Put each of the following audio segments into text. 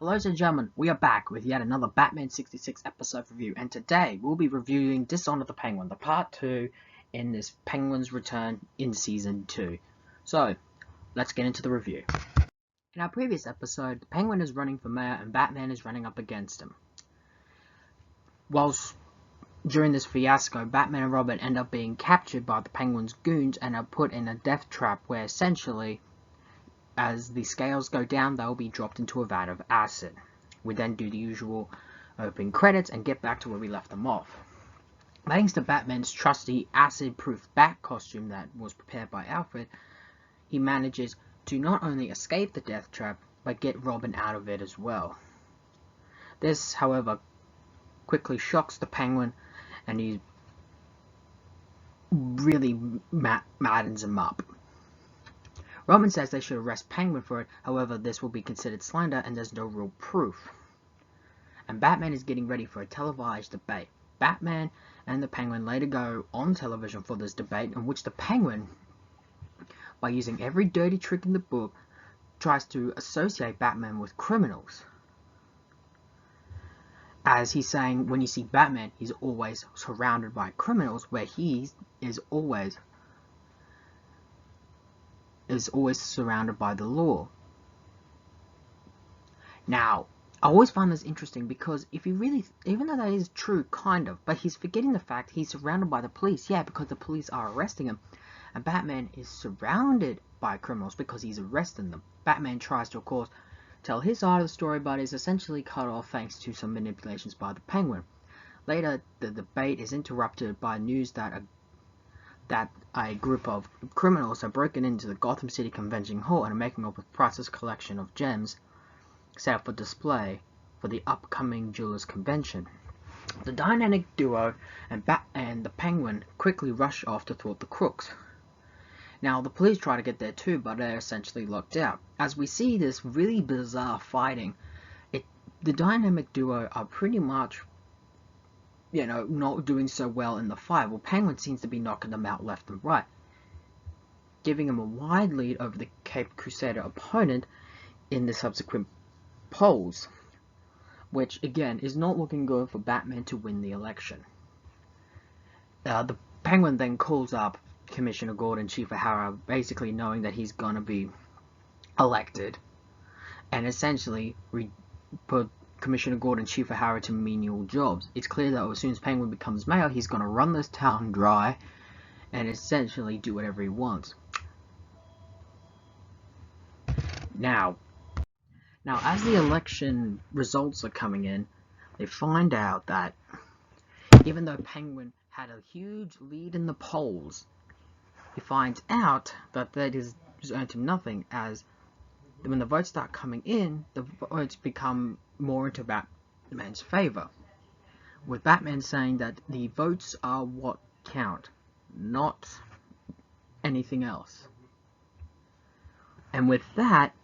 Ladies and gentlemen, we are back with yet another Batman 66 episode review, and today we'll be reviewing Dizzonner the Penguin, the part 2 in this Penguin's Return in Season 2. So, let's get into the review. In our previous episode, the Penguin is running for mayor and Batman is running up against him. Whilst during this fiasco, Batman and Robin end up being captured by the Penguin's goons and are put in a death trap where essentially, as the scales go down, they'll be dropped into a vat of acid. We then do the usual opening credits and get back to where we left them off. Thanks to Batman's trusty acid-proof bat costume that was prepared by Alfred, he manages to not only escape the death trap, but get Robin out of it as well. This, however, quickly shocks the Penguin, and he really maddens him up. Robin says they should arrest Penguin for it, however this will be considered slander and there's no real proof. And Batman is getting ready for a televised debate. Batman and the Penguin later go on television for this debate, in which the Penguin, by using every dirty trick in the book, tries to associate Batman with criminals. As he's saying, when you see Batman, he's always surrounded by criminals, where he is always surrounded by the law. Now, I always find this interesting because if you really, even though that is true, kind of, but he's forgetting the fact he's surrounded by the police, yeah, because the police are arresting him, and Batman is surrounded by criminals because he's arresting them. Batman tries to, of course, tell his side of the story, but is essentially cut off thanks to some manipulations by the Penguin. Later, the debate is interrupted by news that a group of criminals have broken into the Gotham City Convention Hall and are making off with Price's collection of gems set up for display for the upcoming Jewelers Convention. The dynamic duo and the Penguin quickly rush off to thwart the crooks. Now, the police try to get there too, but they're essentially locked out. As we see this really bizarre fighting, the dynamic duo are pretty much, not doing so well in the fight. Well, Penguin seems to be knocking them out left and right, giving him a wide lead over the Cape Crusader opponent in the subsequent polls, which again is not looking good for Batman to win the election. The Penguin then calls up Commissioner Gordon, Chief O'Hara, basically knowing that he's gonna be elected, and essentially put Commissioner Gordon, Chief O'Hara to menial jobs. It's clear that as soon as Penguin becomes mayor, he's gonna run this town dry and essentially do whatever he wants. Now, as the election results are coming in, they find out that even though Penguin had a huge lead in the polls, he finds out that has earned him nothing, as when the votes start coming in, the votes become more into Batman's favor, with Batman saying that the votes are what count, not anything else. And with that,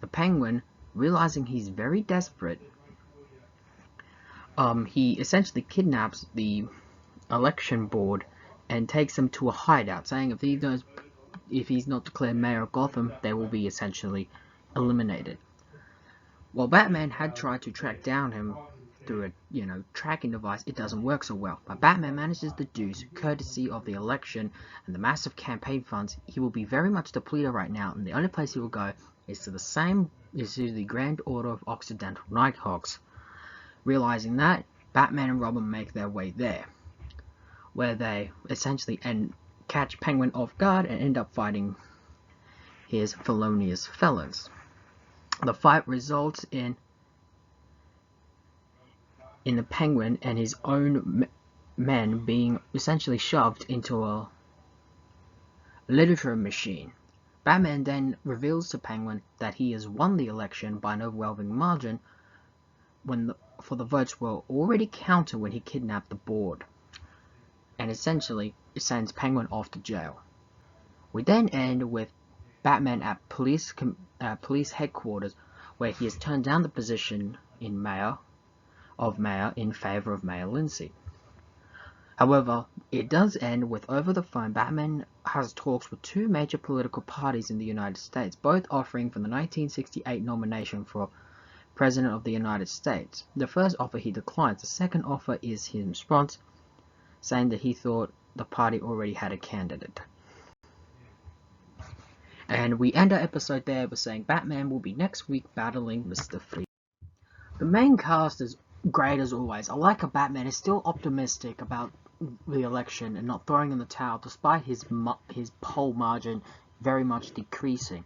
the Penguin, realizing he's very desperate, he essentially kidnaps the election board and takes them to a hideout, saying if he's not declared mayor of Gotham, they will be essentially eliminated. While Batman had tried to track down him through a tracking device, it doesn't work so well. But Batman manages to deduce, courtesy of the election and the massive campaign funds, he will be very much depleted right now, and the only place he will go is to the Grand Order of Occidental Nighthawks. Realizing that, Batman and Robin make their way there, where they essentially catch Penguin off guard and end up fighting his felonious felons. The fight results in the Penguin and his own men being essentially shoved into a literature machine. Batman then reveals to Penguin that he has won the election by an overwhelming margin for the votes were already counted when he kidnapped the board, and essentially it sends Penguin off to jail. We then end with Batman at police headquarters, where he has turned down the position in mayor in favor of Mayor Lindsay. However, it does end with, over the phone, Batman has talks with two major political parties in the United States, both offering for the 1968 nomination for President of the United States. The first offer he declines. The second offer is his response, saying that he thought the party already had a candidate. And we end our episode there with saying Batman will be next week battling Mr. Freeze. The main cast is great as always. I like how Batman is still optimistic about the election and not throwing in the towel despite his poll margin very much decreasing.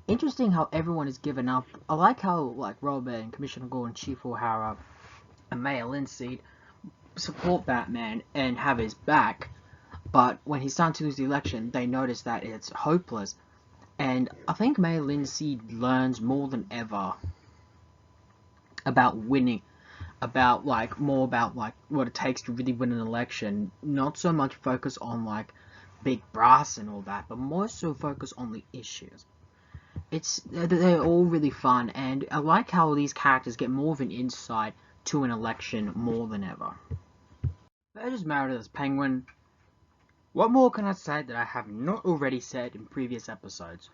Interesting how everyone is given up. I like how like Robert and Commissioner Gordon, Chief O'Hara, and Mayor Linseed support Batman and have his back, but when he's starting to lose the election, they notice that it's hopeless. And I think Mayor Linseed learns more than ever about winning, about more about what it takes to really win an election. Not so much focus on like big brass and all that, but more so focus on the issues. They're all really fun, and I like how these characters get more of an insight to an election more than ever. Burgess Meredith's Penguin. What more can I say that I have not already said in previous episodes?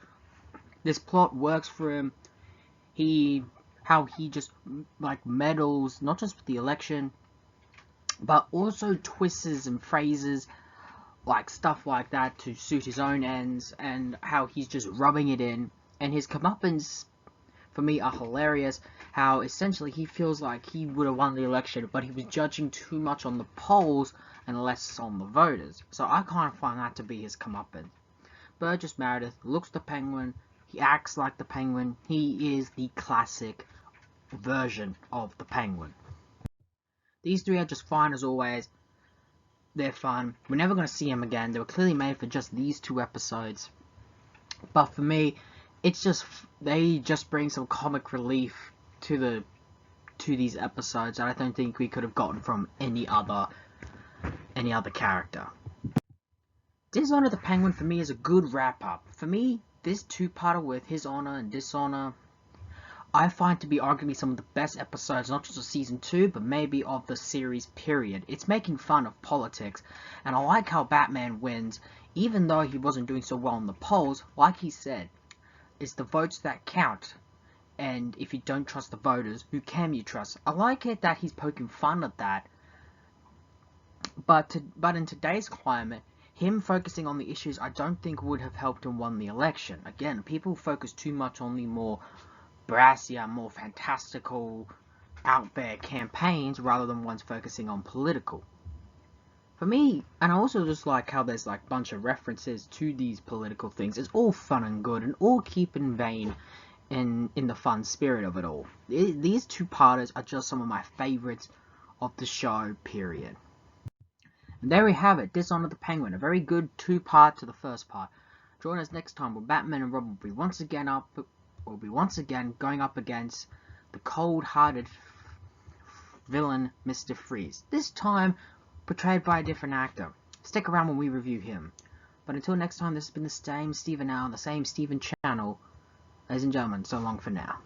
This plot works for him. How he just meddles not just with the election, but also twists and phrases stuff like that to suit his own ends, and how he's just rubbing it in. And his comeuppance for me are hilarious. How essentially he feels like he would have won the election, but he was judging too much on the polls and less on the voters. So I kind of find that to be his comeuppance. Burgess Meredith looks the Penguin. He acts like the Penguin. He is the classic version of the Penguin. These three are just fine as always. They're fun. We're never going to see them again. They were clearly made for just these 2 episodes. But for me, they just bring some comic relief to these episodes that I don't think we could have gotten from any other character. Dizzonner the Penguin for me is a good wrap up. For me, this 2-parter with His Honor and Dishonor, I find to be arguably some of the best episodes, not just of season 2, but maybe of the series period. It's making fun of politics, and I like how Batman wins, even though he wasn't doing so well in the polls. Like he said, it's the votes that count, and if you don't trust the voters, who can you trust? I like it that he's poking fun at that, but in today's climate, him focusing on the issues I don't think would have helped him win the election. Again, people focus too much on the more brassier, more fantastical, out there campaigns rather than ones focusing on political. For me, and I also just like how there's a bunch of references to these political things. It's all fun and good and all keep in vein in the fun spirit of it all. These 2-parters are just some of my favorites of the show, period. And there we have it, Dishonor the Penguin, a very good 2-part to the first part. Join us next time when Batman and Robin will be once again going up against the cold-hearted villain Mr. Freeze. This time portrayed by a different actor. Stick around when we review him. But until next time, this has been the same Steven Now on the same Steven channel. Ladies and gentlemen, so long for now.